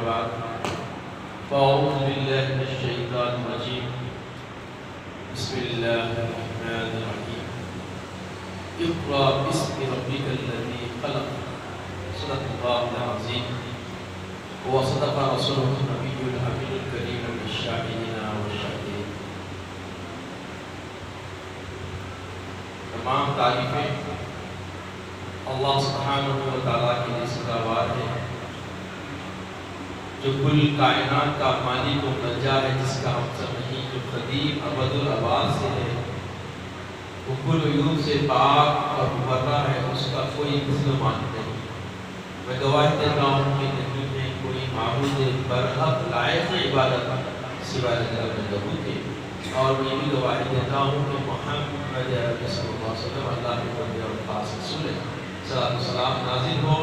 بعد فأعوذ بالله من الشيطان الرجيم بسم الله الرحمن الرحيم اقرأ باسم ربك الذي خلق صدق الله العظيم وصدق رسوله النبي الأمين الكريم للشاهدين والشاهدين. تمام تعریفیں اللہ سبحانہ و تعالیٰ کے لیے سزاوار ہے جو کل کائنات کا مالک و منجا ہے، جس کا ہم سب نہیں، جو قدیم ابد الآباد سے ہے، وہ کل عیوب سے پاک اور مبرہ ہے، اس کا کوئی مثل مانند نہیں. میں گواہی دیتا ہوں کہ نہیں ہے کوئی معبود برحق لائق عبادت سوائے اللہ کے، اور میں بھی گواہی دیتا ہوں کہ محمد عربی صلی اللہ علیہ وسلم اللہ کے بندے اور خاص رسول ہے. صلاۃ و سلام نازل ہو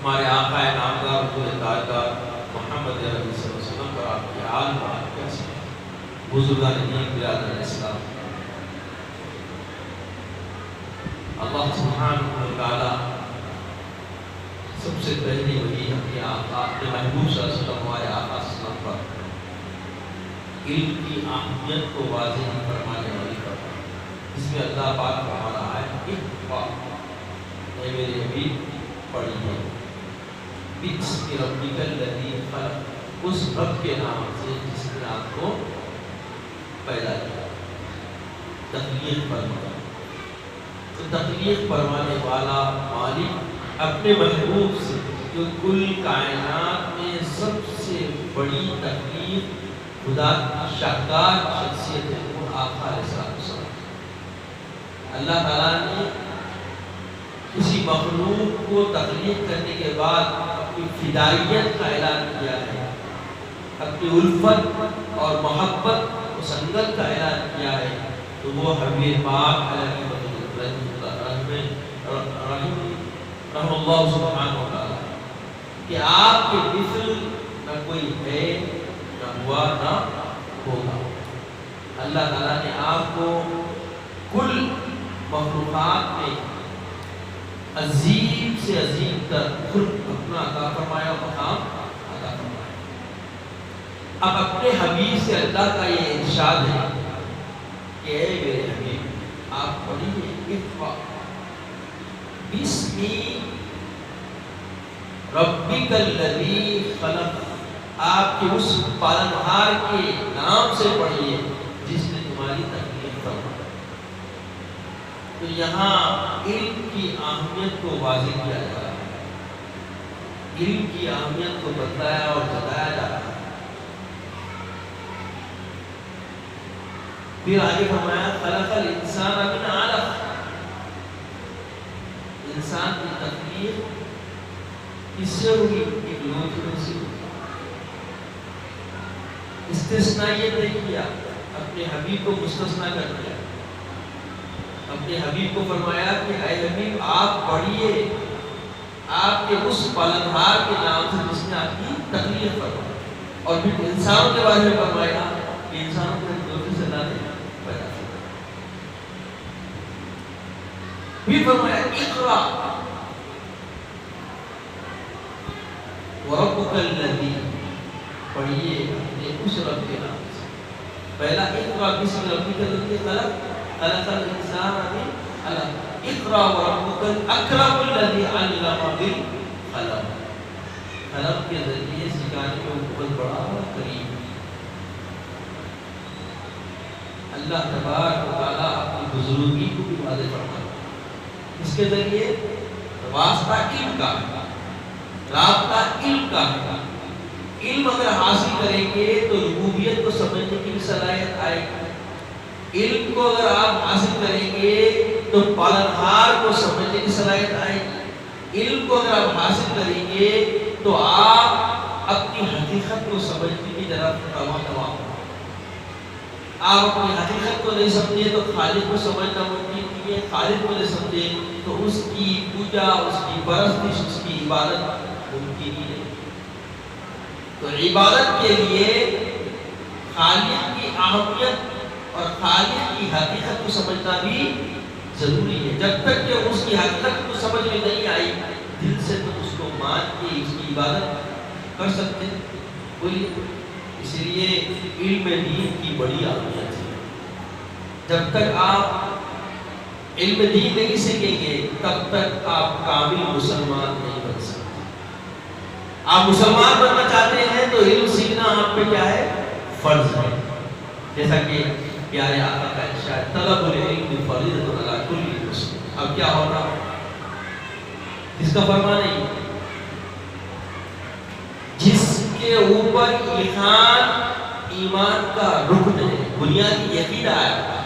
ہمارے آقا نامدار رسول تاجدار محمد عربی صلی اللہ علیہ وسلم پر، آپ کے آل و کیسے بزرگان دین برادران اسلام. اللہ سبحانہ و تعالیٰ سب سے پہلی وہی اپنے آقا اپنے محبوب صلی اللہ علیہ وسلم ہمارے آقا صلی اللہ علیہ وسلم پر علم کی اہمیت کو واضح فرمانے والی فرما، اس میں اللہ پاک فرما رہا ہے اقرأ، اے میرے حبیب پڑھیے، بسم ربک الذی خلق، اس رب کے نام سے جس نے آپ کو پیدا کیا، تخلیق فرمایا. تو تخلیق فرمانے والا مالک اپنے محبوب سے جو کل کائنات میں سب سے بڑی تخلیق خدا کی شاہکار شخصیت ہے، وہ آقا علیہ السلام. اللہ تعالیٰ نے کسی مخلوق کو تخلیق کرنے کے بعد اپنی فدائیت کا اعلان کیا ہے، اپنی الفت اور محبت و سنگت کا اعلان کیا ہے. تو وہ حبیب پاک علیہ رحم اللہ سبحانہ و تعالیٰ کہ آپ کے مثل نہ کوئی ہے، نہ ہوا، نہ ہوگا. اللہ تعالیٰ نے آپ کو کل مخلوقات میں عظیم سے عظیم تر خلق اپنا عطا فرمایا، مقام عطا فرمایا. اب اپنے حبیب سے اللہ کا یہ ارشاد ہے کہ اے میرے حبیب آپ پڑھیے اقرأ بسم ربک الذی خلق، آپ کے اس پالنہار کے نام سے پڑھیے جس نے تمہاری تخلیق فرمائی. تو یہاں علم کی اہمیت کو واضح کیا جا رہا ہے، علم کی اہمیت کو بتایا اور بتایا جا رہا ہے. پھر آگے فرمایا خلق الانسان من علق، انسان کی تخلیق کس سے ہوئی؟ ایک لوتھڑے سے ہوئی. استثناء یہ نہیں کیا، اپنے حبیب کو مستثنیٰ کر دیا. اپنے حبیب کو فرمایا کہ اے حبیب آپ پڑھیے آپ کے اس پالنہار کے نام سے جس نے آپ کی تخلیق فرمائی. اور پھر انسانوں کے بارے میں فرمایا کہ انسانوں کو ایک لوتھڑے سے اللہ نے پیدا کیا. پھر فرمایا اقرأ وربک الذی، پڑھیے اپنے اس رب کے نام سے. پہلا اقرأ بسم ربک الذی خلق، خلق الانسان من علق. اقرأ وربک الاکرم الذی علم بالقلم، قلم کے ذریعے سکھانے میں بہت بڑا اور کریم. اللہ تبارک و تعالیٰ اپنی بزرگی کو بھی واضح فرماتا ہے. اس کے ذریعے واسطہ علم کا ہے، رابطہ علم کا ہے. علم اگر حاصل کریں گے تو ربوبیت کو سمجھنے کی بھی صلاحیت آئے گی. علم کو اگر آپ حاصل کریں گے تو پالنہار کو سمجھنے کی صلاحیت آئے گی. علم کو اگر آپ حاصل کریں گے تو آپ اپنی حقیقت کو سمجھنے کی طرف روانہ ہوں. آپ اپنی حقیقت کو نہیں سمجھے تو خالق کو سمجھنا ممکن نہیں ہے. خالق کو نہیں سمجھے تو اس کی پوجا، اس کی پرستش، اس کی عبادت ممکن ہی نہیں. تو عبادت کے لیے خالق کی اہمیت اور خالق کی حقیقت کو سمجھنا بھی ضروری ہے. جب تک کہ اس کی حقیقت کو سمجھ میں نہیں آئی، دل سے تو اس کو مان کے اس کی عبادت کر سکتے ہیں؟ بولیے. اس لیے علم دین کی بڑی اہمیت ہے. جب تک آپ علم دین نہیں سیکھیں گے تب تک آپ کامل مسلمان نہیں بن سکتے. آپ مسلمان بننا چاہتے ہیں تو علم سیکھنا آپ پہ کیا ہے؟ فرض ہے. جیسا کہ پیارے آقا کا ارشاد طلب العلم فریضۃ علی کل مسلم. اب کیا ہوگا؟ اس کا فرمان نہیں. جس کے اوپر ایمان کا رکن ہے، بنیادی یقین آیا،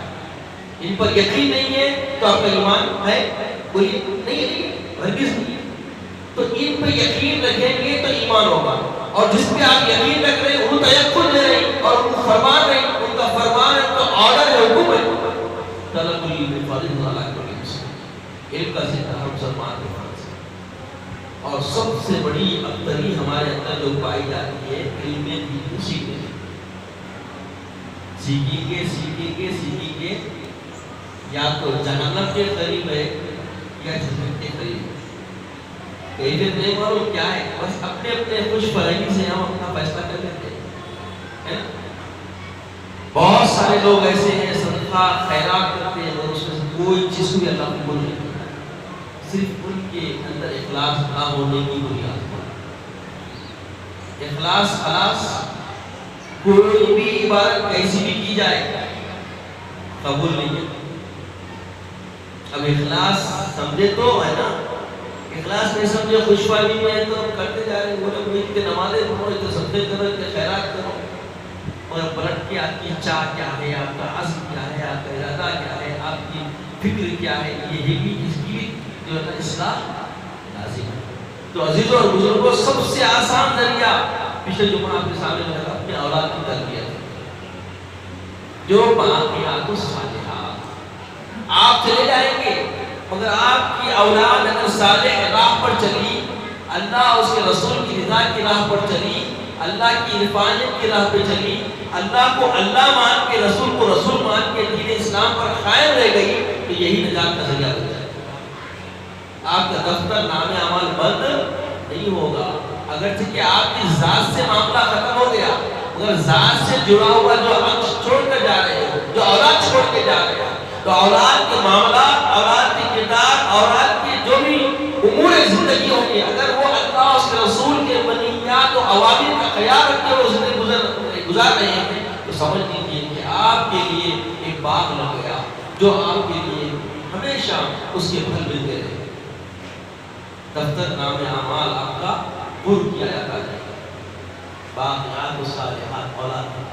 ان پر یقین نہیں ہے تو آپ کا ایمان ہے؟ کوئی نہیں ہے، ہرگز نہیں. تو ان پہ یقین رکھیں گے تو ایمان ہوگا. اور جس پہ آپ یقین رکھ رہے ہیں، ان کا یقین دے رہے ہیں اور ان فرمان رہے ہیں، ان کا فرمان ہے تو آرڈر ہے، حکم ہے. طلب العلم فریضۃ علی کل مسلم. علم کا سلسلہ ہم مسلمان کے فرض ہے. اور سب سے بڑی ابتری ہمارے اندر جو پائی جاتی ہے علم دین سیکھنے. سیکھیں گے یا تو جہنم کے قریب ہے یا جنت کے قریب ہے. کہیں نہیں معلوم کیا ہے، بس اپنے اپنے خوش فرحی سے ہم اپنا فیصلہ کر لیتے ہیں. بہت سارے لوگ ایسے ہیں صدقہ خیرات کرتے ہیں اور اس میں کوئی چیز بھی اللہ قبول نہیں کرتا، صرف ان کے اندر اخلاص نہ ہونے کی بنیاد پر. اخلاص خلاص کوئی بھی عبادت کیسی بھی کی جائے قبول نہیں ہے. اب اخلاص سمجھے تو ہے نا، اخلاص نہیں سمجھے خوش فہمی میں ہے تو کرتے جا رہے ہیں. بولے بھائی اتنے نمازیں پڑھو، اتنے صدقے کرو، اتنے خیرات کرو، اور پلٹ کے آپ کی چاہ کیا ہے، آپ کا عزم کیا ہے، آپ کا ارادہ کیا ہے، آپ کی فکر کیا ہے، یہ بھی اس کی جو ہے اصلاح لازم ہے. تو عزیزوں اور بزرگوں، سب سے آسان ذریعہ پچھلے جمعہ آپ کے سامنے لگا اپنے اولاد کی تربیت. جو باقیات الصالحات آپ چلے جائیں گے مگر آپ کی اولاد اگر صالح راہ پر چلی، اللہ اس کے رسول کی رضا کی راہ پر چلی، اللہ کی عرفانیت کی راہ پہ چلی، اللہ کو اللہ مان کے، رسول کو رسول مان کے دین اسلام پر قائم رہ گئی، تو یہی نجات کا ذریعہ بن جائے. آپ کا دفتر نام اعمال بند نہیں ہوگا. اگرچہ کہ آپ کی ذات سے معاملہ ختم ہو گیا مگر ذات سے جڑا ہوا جو عکس چھوڑ کر جا رہے ہو، جو اولاد چھوڑ کے جا رہے ہو، تو اولاد کے معاملات، اولاد کے کردار، اولاد کے جو بھی امور زندگی ہوگی، اگر وہ اللہ اس کے رسول کے منہیات و اوامر کا خیال رکھتے ہوئے زندگی گزار رہے ہیں تو سمجھ لیجیے کہ آپ کے لیے ایک باغ لگ گیا جو آپ کے لیے ہمیشہ اس کے پھل ملتے رہے. دفتر نام اعمال آپ کا پر کیا جاتا ہے. باقیات الصالحات اولاد ہے.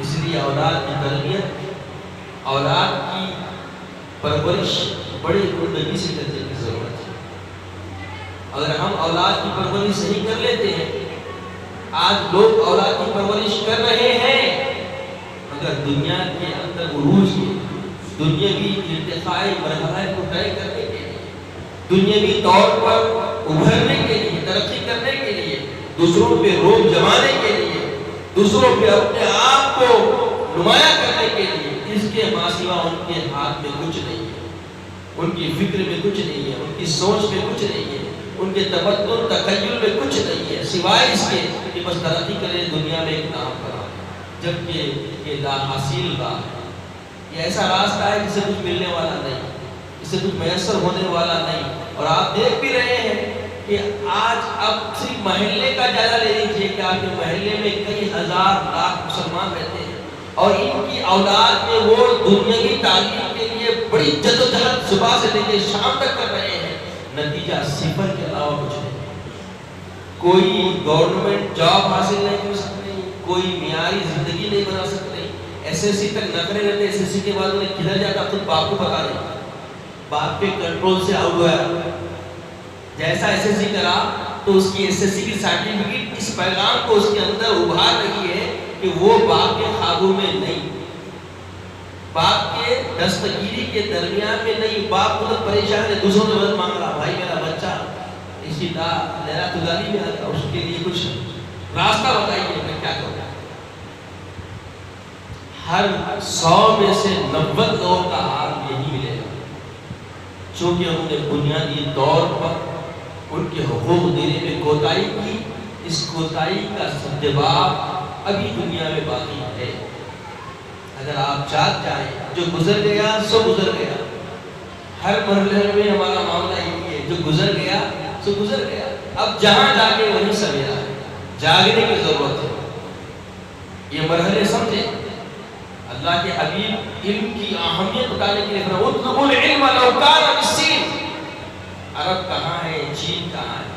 اس لیے اولاد کی تربیت، اولاد کی پرورش بڑی عمدگی سے کرنے کی ضرورت ہے. اگر ہم اولاد کی پرورش صحیح کر لیتے ہیں، آج لوگ اولاد کی پرورش کر رہے ہیں مگر دنیا کے اندر عروج کے دنیاوی ارتقائی مرحلہ کو طے کرنے کے لیے، دنیاوی طور پر ابھرنے کے لیے، ترقی کرنے کے لیے، دوسروں پہ روب جمانے کے لیے، دوسروں پہ اپنے آپ کو نمایاں کرنے کے لیے، اس کے ماسوا ان کے ہاتھ میں کچھ نہیں ہے، ان کی فکر میں کچھ نہیں ہے، ان کی سوچ میں کچھ نہیں ہے، ان کے تبدل تخیل میں کچھ نہیں ہے، سوائے اس کے کہ بس ترقی کرے، دنیا میں ایک نام کرا. جبکہ یہ لا حاصل کا یہ ایسا راستہ ہے جسے کچھ ملنے والا نہیں، اسے کچھ میسر ہونے والا نہیں. اور آپ دیکھ بھی رہے ہیں کہ آج اب صرف محلے کا جائزہ لے لیجیے کہ آپ کے محلے میں کئی ہزار لاکھ مسلمان رہتے ہیں اور ان کی اولاد میں وہ دنیاوی تعلیم کے لیے بڑی جدوجہد صبح سے لے کے شام تک کر رہے ہیں، نتیجہ صفر کے علاوہ کچھ نہیں. کوئی گورنمنٹ جاب حاصل نہیں کر سکتے، کوئی معیاری زندگی نہیں بنا سکتے. ایس ایس سی تک نکرے رہتے، ایس ایس سی کے بعد انہیں کدھر جاتا خود باپ کو پتا نہیں، باپ کے کنٹرول سے آؤٹ ہوا. جیسا ایس ایس سی کرا تو اس کی ایس ایس سی کی سرٹیفکیٹ اس پیغام کو اس کے اندر ابھار رہی ہے کہ وہ باپ کے قابو میں نہیں، باپ کے دستگیری کے درمیان میں نہیں. باپ بہت پریشان ہے، دوسروں سے مدد مانگ رہا، بھائی میرا بچہ اسی لہرا تداری میں آتا، اس کے لیے کچھ راستہ بتائیے میں کیا کروں. ہر 100 میں سے 90 لوگوں کا حال یہی ملے گا، چونکہ انہوں نے بنیادی طور پر ان کے حقوق دینے میں کوتاہی کی اس کوتاہی کا جواب ابھی دنیا میں باقی ہے۔ اگر آپ جاگ جائیں، جو گزر گیا سو گزر گیا۔ ہر مرحلے میں ہمارا معاملہ یہی ہے، جو گزر گیا سو گزر گیا۔ اب جہاں جا کے وہیں سویرا ہے، جاگنے کی ضرورت ہے۔ یہ مرحلے سمجھیں۔ اللہ کے حبیب علم کی اہمیت بتانے کے لیے فرمایا اطلبوا العلم لو کان بالسین۔ عرب کہاں ہے، چین کہاں ہے؟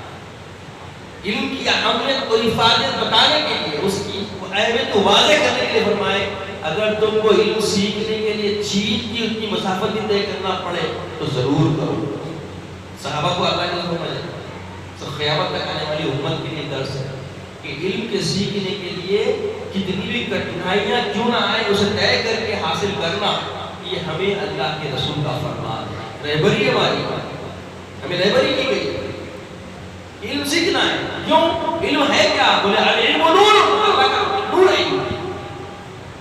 علم کی اہمیت اور حفاظت بتانے کے لیے، اس کی اہمیت کو واضح کرنے کے لیے فرمائے اگر تم کو علم سیکھنے کے لیے چین کی اتنی مسافت طے کرنا پڑے تو ضرور کرو۔ صحابہ کو اللہ نے فرمایا تو قیامت تک آنے والی امت کے لیے درس ہے کہ علم کے سیکھنے کے لیے کتنی بھی کٹھنائیاں کیوں نہ آئے اسے طے کر کے حاصل کرنا، یہ ہمیں اللہ کے رسول کا فرمان ہے۔ رہبری ہماری، ہمیں رہبری کی گئی ہے، علم سیکھنا ہے۔ کیوں؟ علم ہے کیا؟ بولے العلم نور، اللہ کا نور ہے۔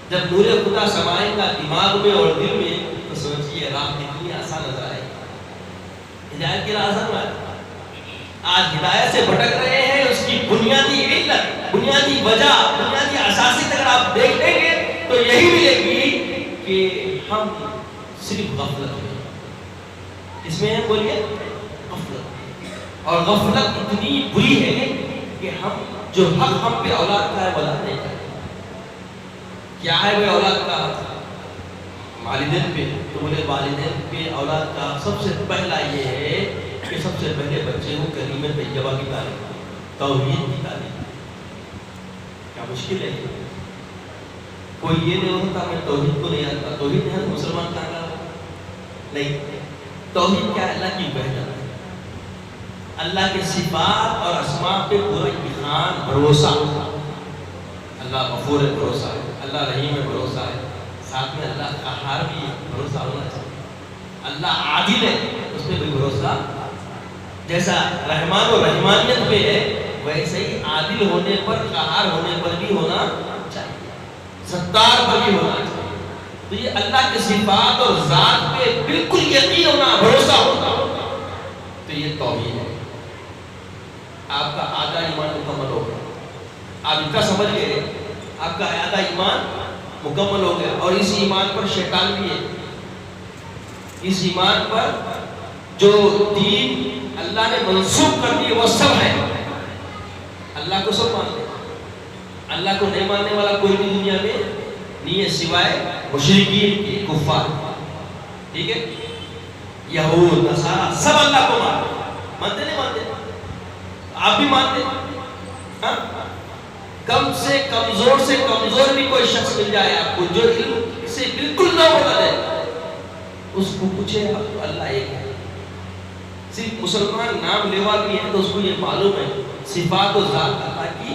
جب نور خدا سمائے گا دماغ میں اور دل میں تو سمجھیے راہ کتنی آسان نظر آئے گی۔ ہدایت کی راہ آسان ہے۔ آج ہدایت سے بھٹک رہے ہیں، اس کی بنیادی علت، بنیادی وجہ، بنیادی اساسی اگر آپ دیکھ لیں گے تو یہی ملے گی کہ ہم صرف غفلت میں، اس میں بولیے غفلت، اور غفلت اتنی بری ہے کہ ہم جو حق ہم پہ اولاد کا ہے اولاد نہیں کرتے۔ کیا ہے وہ اولاد کا حق؟ والدین پہ، تو بولے والدین پہ اولاد کا سب سے پہلا یہ ہے کہ سب سے پہلے بچے کو کلمہ طیبہ کی تعلیم، توحید کی تعلیم۔ کیا مشکل ہے؟ کوئی یہ نہیں ہوتا میں توحید کو نہیں آتا، توحید ہے مسلمان کہاں کا نہیں۔ توحید کیا ہے؟ اللہ کی وحدت، اللہ کے صفات اور اسماء پہ پورا ایمان، بھروسہ۔ اللہ غفور ہے، بھروسہ ہے، اللہ رحیم ہے، بھروسہ ہے، ساتھ میں اللہ قہار بھی بھروسہ ہونا چاہیے۔ اللہ عادل ہے، اس پہ بھی بھروسہ، جیسا رحمان و رحمانیت پہ ہے ویسے ہی عادل ہونے پر، قہار ہونے پر بھی ہونا چاہیے، ستار پر بھی ہونا چاہیے۔ تو یہ اللہ کے صفات اور ذات پہ بالکل یقین ہونا، بھروسہ ہونا، تو یہ توحید ہے۔ آپ کا آدھا ایمان مکمل ہو گیا، آپ اتنا سمجھ گئے، آپ کا آدھا ایمان مکمل ہو گیا۔ اور اس ایمان پر شیطان بھی ہے، اس ایمان پر جو دین اللہ نے منسوخ کر دی وہ سب ہے۔ اللہ کو سب مانتے ہیں، اللہ کو نہیں ماننے والا کوئی بھی دنیا میں نہیں ہے سوائے مشرکین کے، کفار۔ ٹھیک ہے، یہود نصارہ سب اللہ کو مانتے نہیں مانتے؟ آپ بھی مانتے ہیں؟ کم سے کمزور بھی کوئی شخص مل جائے آپ کو جو علم سے بالکل نہ بتا دے، اس کو پوچھے اب تو اللہ ایک ہے۔ صرف مسلمان نام لیوا بھی ہے تو اس کو یہ معلوم ہے صفات و ذات اللہ کی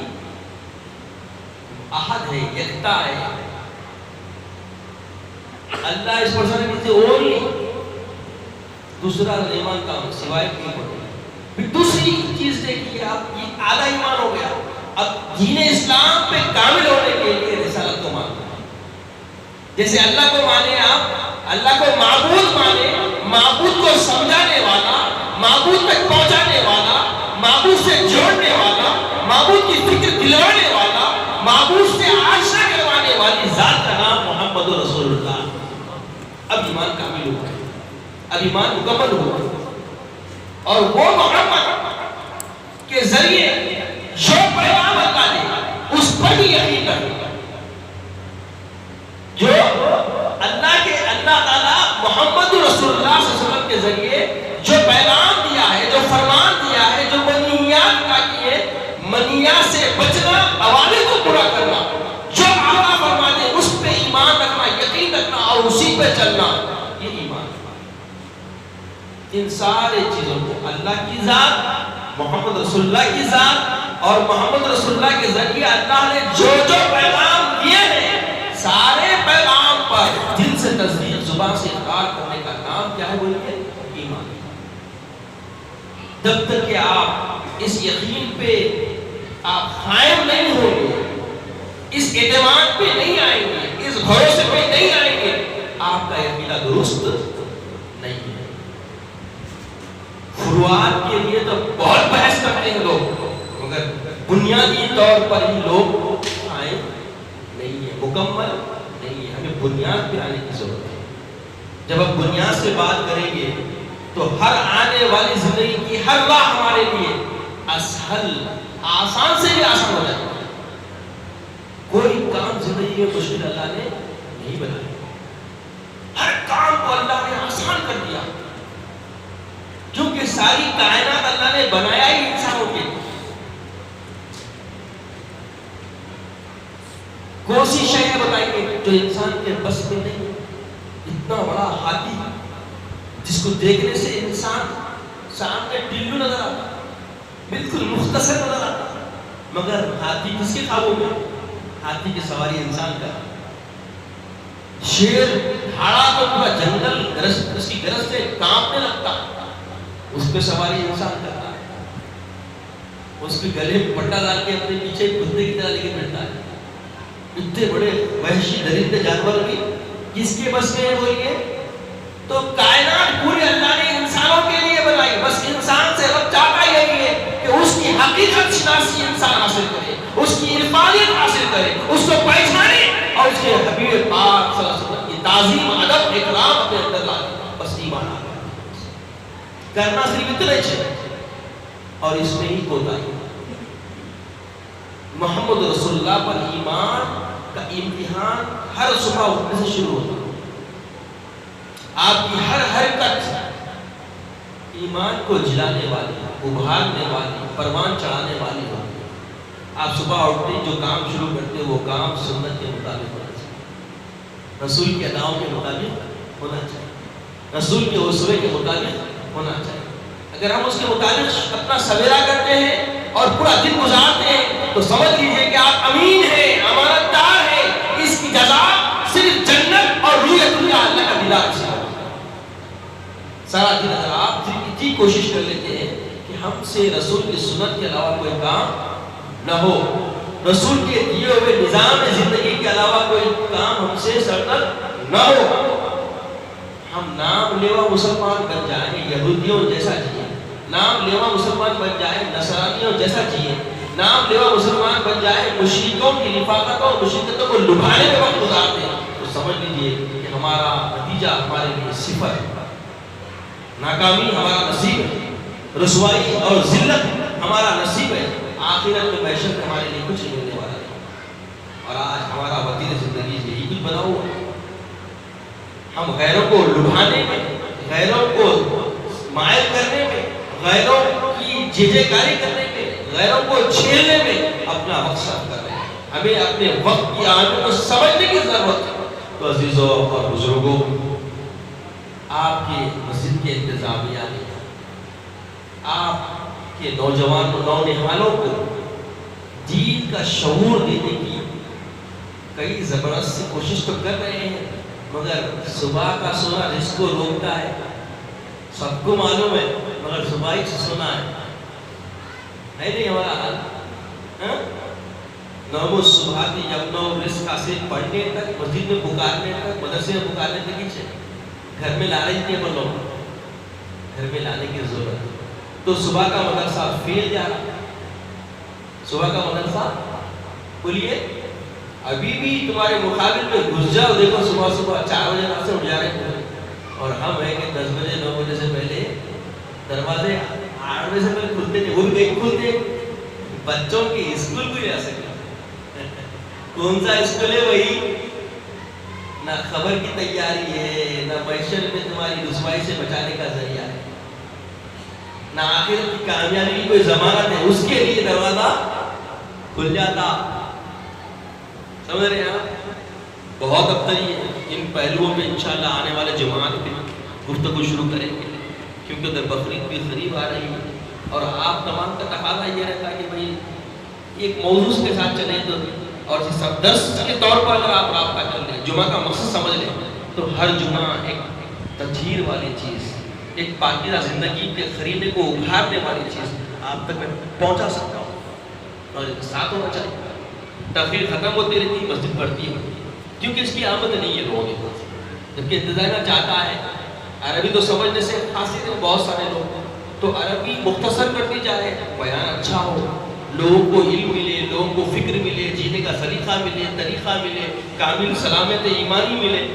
احد ہے، یکتا ہے۔ اللہ اس پرسن میں سے اور نہیں دوسرا ایمان کا سوائے نہیں پڑے۔ دوسری چیز دیکھیے آپ، یہ آدھا ایمان ہو گیا۔ اب دین اسلام پہ کامل ہونے کے لیے رسالت کو ماننا، جیسے اللہ کو مانے، آپ اللہ کو معبود مانے، معبود کو سمجھانے والا، معبود تک پہنچانے والا، معبود سے جوڑنے والا، معبود کی فکر دلانے والا، معبود سے آشنا کروانے والی ذات کا نام محمد رسول اللہ۔ اب ایمان کامل ہوا ہے، اب ایمان مکمل ہوا ہے، اور وہ محمد کے ذریعے جو پیغام اللہ نے اس پر بھی یقین کرنا، جو اللہ تعالیٰ محمد رسول اللہ صلی اللہ علیہ وسلم کے ذریعے جو پیغام دیا ہے، جو فرمان دیا ہے، جو منہیات کا کیے، منہیات سے بچنا، اوامر کو پورا کرنا، جو آقا فرماتے ہیں اس پہ ایمان رکھنا، یقین رکھنا اور اسی پہ چلنا، یہ ایمان۔ ان سارے چیزوں کو اللہ کی ذات، محمد رسول اللہ کی ذات اور محمد رسول اللہ کے ذریعے اللہ نے جو پیغام دیے ہیں، سارے پیغام پر دل سے تصدیق، زبان سے اقرار کرنے کا نام کیا ہے؟ بولیے ایمان۔ جب تک کہ آپ اس یقین پہ آپ قائم نہیں ہوں گے، اس اعتماد پہ نہیں آئیں گے، اس بھروسے پہ نہیں آئیں گے، آپ کا عقیدہ درست نہیں ہے۔ فروعات کے لیے تو بہت بحث کرتے ہیں لوگ، مگر بنیادی طور پر ہی لوگ آئے نہیں ہے، مکمل نہیں ہے، ہمیں بنیاد پہ آنے کی ضرورت ہے۔ جب ہم بنیاد سے بات کریں گے تو ہر آنے والی زندگی کی ہر راہ ہمارے لیے اسہل، آسان سے بھی آسان ہو جائے گا۔ کوئی کام زندگی میں مشکل اللہ نے نہیں بنایا، ہر کام کو اللہ نے آسان کر دیا، کیونکہ ساری کائنات اللہ نے بنایا ہی انسانوں کے لیے۔ کوشش ہے بتائیں گے جو انسان کے بس میں نہیں ہے، اتنا بڑا ہاتھی جس کو دیکھنے سے انسان سامنے ٹلو نظر آتا، بالکل مختصر نظر آتا، مگر ہاتھی کس کے قابو میں؟ ہاتھی کی سواری انسان کا۔ شیر بھاڑا تو پورا جنگل اس کی گرج سے کانپنے لگتا، اس پہ سواری انسان کرتا ہے، اس کے گلے میں پٹا ڈال کے اپنے پیچھے کتے کی طرح لے کے پھرتا ہے۔ اتنے بڑے وحشی درندے جانور بھی کس کے بس میں ہے بولیے؟ تو کائنات پوری اللہ نے انسانوں کے لیے بنائی، بس انسان سے رب چاہتا یہی ہے کہ اس کی حقیقت شناسی انسان حاصل کرے، اس کی عرفانیت حاصل کرے، اس کو پہچانے اور اس کے حبیب پاک صلی اللہ علیہ وسلم کی تعظیم، ادب، اکرام اپنے اندر لائے، بس ایمان آ گیا۔ کرنا صرف اتنا ہی چاہیے، اور اس میں ہی کوتاہی۔ محمد رسول اللہ پر ایمان کا امتحان ہر صبح اٹھنے سے شروع ہوتا ہے۔ آپ کی ہر حرکت ایمان کو جلانے والی، ابھارنے والی، پروان چڑھانے والی ہوتی ہے۔ آپ صبح اٹھتے جو کام شروع کرتے وہ کام سنت کے مطابق ہونا چاہیے، رسول کے اداؤں کے مطابق ہونا چاہیے، رسول کے اصول کے مطابق ہونا چاہیے۔ اگر ہم اس کے مطابق اپنا سویرا کرتے ہیں اور پورا دن گزارتے ہیں تو سمجھ لیجئے کہ آپ امین ہیں، امانت دار ہیں، اس کی جزا صرف جنت اور رویت اللہ، اللہ کا دیدار سے۔ سارا دن اگر آپ صرف اتنی کوشش کر لیتے ہیں کہ ہم سے رسول کی سنت کے علاوہ کوئی کام نہ ہو، رسول کے دیے ہوئے نظام زندگی کے علاوہ کوئی کام ہم سے سرگرم نہ ہو، ہم نام لیوا مسلمان بن جائیں، یہودیوں جیسا جیے، نام لیوا مسلمان بن جائیں، نصرانیوں جیسا جیے، نام لیوا مسلمان بن جائیں، مشرکوں کی نفاقتوں اور مشرکتوں کو لبھانے میں وقت گزارتے ہیں، تو سمجھ لیجئے کہ ہمارا نتیجہ ہمارے لیے صفر ہے، ناکامی ہمارا نصیب ہے، رسوائی اور ذلت ہمارا نصیب ہے، آخرت میں معیشت میں ہمارے لیے کچھ نہیں ملنے والا ہے۔ اور آج ہمارا وطن زندگی یہی کچھ بنا ہوا ہے، ہم غیروں کو لبھانے میں، غیروں کو مائل کرنے میں، غیروں کی جے کاری کرنے میں، غیروں کو چھیلنے میں اپنا وقت صرف کر رہے ہیں۔ ہمیں اپنے وقت کی اہمیت کو سمجھنے کی ضرورت ہے۔ تو عزیزوں اور بزرگوں، آپ کے مسجد کے انتظامیہ نے، آپ کے نوجوان نونہالوں کو دین کا شعور دینے کی کئی زبردست سے کوشش تو کر رہے ہیں، مگر صبح کا سونا رزق کو روکتا ہے، سب کو معلوم ہے، مگر صبح ہی سے سونا ہے نہیں ہمارا حال۔ نوم صبح کی جب نو رزق حاصل پڑھنے تک، مسجد میں پکارنے تک، مدرسے میں پکارنے تک ہی چلے، گھر میں لانے کی لوگ گھر میں لانے کی ضرورت ہے۔ تو صبح کا مدرسہ فیل جا رہا، صبح کا مدرسہ بولیے ابھی بھی تمہارے مقابل میں گھس جاؤ، دیکھو صبح صبح 4 بجے رات سے اٹھ جا رہے ہیں، اور ہم ہیں کہ 10 بجے 9 بجے سے پہلے دروازے 8 بجے سے پہلے کھلتے تھے، وہ بھی نہیں کھلتے، بچوں کی اسکول بھی جا سکتے، کون سا اسکول ہے وہی، نہ خبر کی تیاری ہے، نہ معیشت میں تمہاری رسوائی سے بچانے کا ذریعہ ہے، نہ آخرت کی کامیابی کی کوئی ضمانت ہے، اس کے لیے دروازہ کھل جاتا۔ سمجھ رہے ہیں آپ؟ بہت اب تک ان پہلوؤں پہ انشاءاللہ آنے والے جماعت پہ گفتگو شروع کریں گے، کیونکہ ادھر بقرعید بھی قریب آ رہی ہے، اور آپ تمام کا تقاضا یہ رہتا ہے کہ بھائی ایک موضوع کے ساتھ چلیں، تو اور سب درس کے طور پر اگر آپ رابطہ کر لیں، جمعہ کا مقصد سمجھ لیں، تو ہر جمعہ ایک تطہیر والی چیز، ایک پاکیزہ زندگی کے خریدے کو ابھارنے والی چیز آپ تک میں پہنچا سکتا ہوں، اور ساتھ ہونا چاہیے۔ تاخیر ختم ہوتی رہتی، مسجد بڑھتی ہے، کیونکہ اس کی آمد نہیں ہے لوگوں کے پاس، جبکہ انتظامیہ چاہتا ہے۔ عربی تو سمجھنے سے خاصی بہت سارے لوگ، تو عربی مختصر کرتی جائے، بیان اچھا ہو، لوگوں کو علم ملے، لوگوں کو فکر ملے، جینے کا سلیقہ ملے، طریقہ ملے، کامل سلامت ایمانی ملے.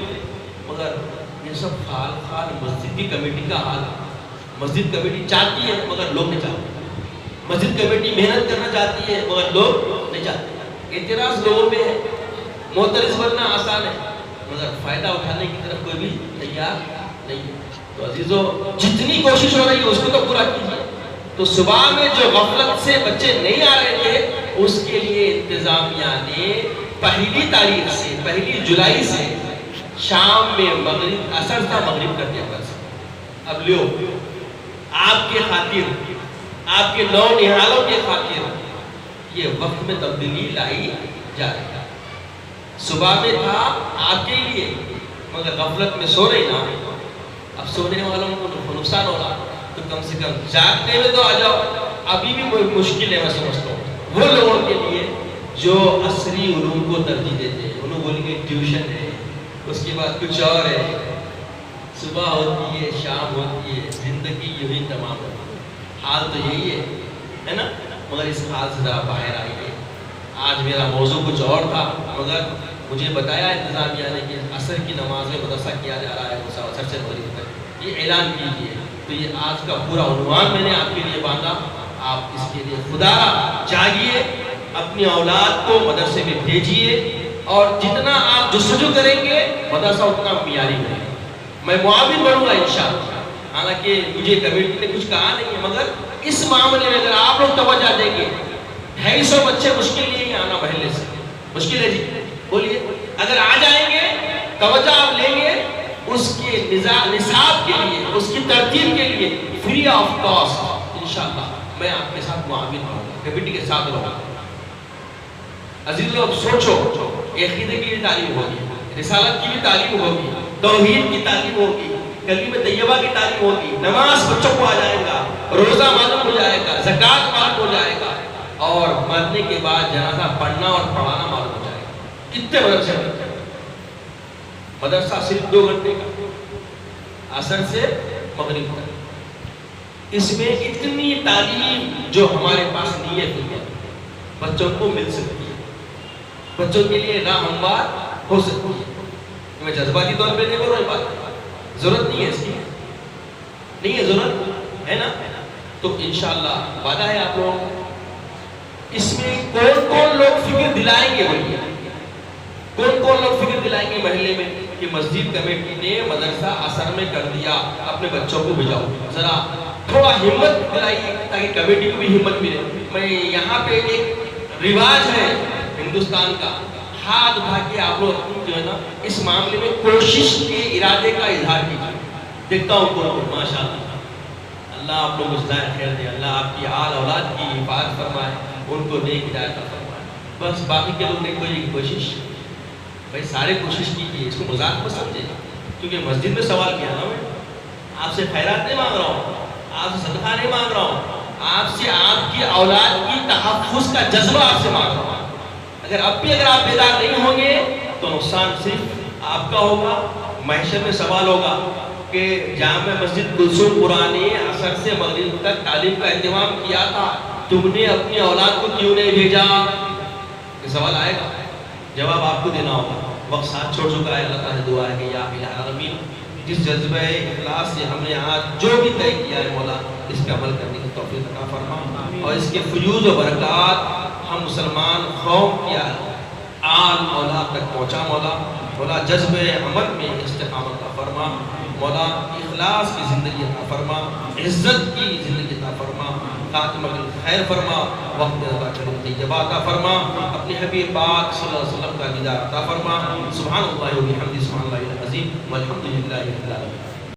مگر یہ سب خال مسجد کی کمیٹی کا حال ہے. مسجد کمیٹی چاہتی ہے مگر لوگ نہیں چاہتے. مسجد کمیٹی محنت کرنا چاہتی ہے مگر لوگ نہیں چاہتے. اعتراض لوگوں میں ہے. معترض بننا آسان ہے مگر فائدہ اٹھانے کی طرف کوئی بھی تیار نہیں ہے. تو عزیزو، جتنی کوشش ہو رہی ہے اس کو تو پورا کیجیے. تو صبح میں جو غفلت سے بچے نہیں آ رہے تھے اس کے لیے انتظامیہ نے 1 جولائی سے شام میں مغرب، اثر تھا مغرب کر دیا بس. اب لیو آپ کے خاطر، آپ کے نونہالوں کے خاطر یہ وقت میں تبدیلی لائی جا رہی ہے. صبح میں تھا آپ کے لیے مگر غفلت میں سو رہی نا. اب سونے والوں کو نقصان ہو رہا تو کم سے کم جاگنے میں تو آ جاؤ. ابھی بھی کوئی مشکل ہے میں سمجھتا ہوں وہ لوگوں کے لیے جو عصری علوم کو ترجیح دیتے ہیں. انہوں بولیں گے ٹیوشن ہے، اس کے بعد کچھ اور ہے، صبح ہوتی ہے شام ہوتی ہے، زندگی یوں ہی تمام ہوتی ہے. حال تو یہی ہے نا. مگر اس حال سے ذرا باہر آئیے. آج میرا موضوع کچھ اور تھا مگر مجھے بتایا انتظامیہ نے کہ عصر کی نماز میں مدرسہ کیا جا رہا ہے عصر سے مغرب تک. یہ اعلان کیجیے. تو یہ آج کا پورا عنوان میں نے آپ کے لیے باندھا. آپ اس کے لیے خدا چاہیے، اپنی اولاد کو مدرسے میں بھیجیے اور جتنا آپ جستجو کریں گے مدرسہ اتنا معیاری بنے گا. میں معاون بنوں گا انشاءاللہ. حالانکہ مجھے کمیٹی نے کچھ کہا نہیں ہے مگر اس معاملے میں اگر آپ لوگ توجہ دیں گے 250 بچے مشکل نہیں ہے آنا محلے سے. مشکل ہے جی؟ بولیے. اگر آ جائیں گے توجہ آپ لیں گے اس کے نصاب کے لیے، اس کی ترتیب کے لیے فری آف کاسٹ انشاءاللہ میں آپ کے ساتھ معاون ہوں گا، کمیٹی کے ساتھ رہوں گا. عزیزو، اب سوچو، عقیدے کی بھی تعلیم ہوگی، رسالت کی بھی تعلیم ہوگی، توحید کی تعلیم ہوگی، کلمہ طیبہ کی تعلیم ہوگی، نماز بچوں کو آ جائے گا، روزہ معلوم ہو جائے گا، زکوٰۃ معلوم ہو جائے گا اور مرنے کے بعد جنازہ پڑھنا اور پڑھانا معلوم ہو جائے گا. کتنے مدرسے ہیں؟ مدرسہ صرف 2 گھنٹے کا، عصر سے مغرب تک. اس میں اتنی تعلیم جو ہمارے پاس نیت ہے بچوں کو مل سکتی ہے، بچوں کے لیے راہ ہموار ہو سکتی ہے. میں جذباتی طور پہ نہیں بول رہا ہوں، بات ضرورت نہیں ہے اس کی، نہیں ہے ضرورت ہے نا. تو انشاءاللہ وعدہ ہے آپ لوگوں کو. اس میں کون کون لوگ فکر دلائیں گے؟ بولیے کون کون لوگ فکر دلائیں گے محلے میں کہ مسجد کمیٹی نے مدرسہ عصر میں کر دیا، اپنے بچوں کو بھیجاؤ. ذرا تھوڑا ہمت دلائیے تاکہ کمیٹی کو بھی ہمت ملے. میں یہاں پہ ایک رواج ہے ہندوستان کا، ہاتھ اٹھا کے آپ لوگ اپنی جو ہے نا اس معاملے میں کوشش کے ارادے کا اظہار کیجیے. دیکھتا ہوں کون ماشاء اللہ. اللہ آپ لوگ جزائے خیر دے، اللہ آپ کی آل اولاد کی حفاظت فرمائے، ان کو نیک ہدایت عطا فرمائے. بس باقی کے لوگ نے کوئی کوشش، بھائی سارے کوشش کیجیے، اس کو مذاق مت سمجھے. کیونکہ مسجد میں سوال کیا نا، میں آپ سے خیرات نہیں مانگ رہا ہوں، آپ سے صدقہ نہیں مانگ رہا ہوں، آپ سے آپ کی اولاد کی تحفظ کا جذبہ آپ سے مانگ رہا ہوں. اگر اب بھی اگر آپ بیدار نہیں ہوں گے تو نقصان صرف آپ کا ہوگا. محشر میں سوال ہوگا کہ جامع مسجد کلثوم قرآن نے عصر سے مغرب تک تعلیم کا اہتمام کیا تھا، تم نے اپنی اولاد کو کیوں نہیں بھیجا؟ یہ سوال آئے گا، جواب آپ کو دینا ہوگا. وقت ساتھ چھوڑ چکا ہے. اللہ تعالیٰ سے دعا ہے کہ یا الہ العالمین جس جذبہ اخلاص سے ہم نے آج جو بھی طے کیا ہے مولا اس پہ عمل کرنے کی توفیق عطا فرما، اور اس کے فیوز و برکات ہم مسلمان قوم کی آل اولاد تک پہنچا. مولا جذبہ عمل میں استقامت عطا فرما. مولا اخلاص کی زندگی عطا فرما، عزت کی زندگی عطا فرما، خاتمہ بالخیر فرما، وقت عطا کرم طیبہ عطا فرما، اپنے حبیب پاک صلی اللہ علیہ وسلم کا دیدار عطا فرما. سبحان اللہ و بحمدہ، سبحان اللہ العظیم والحمد للہ رب العالمین.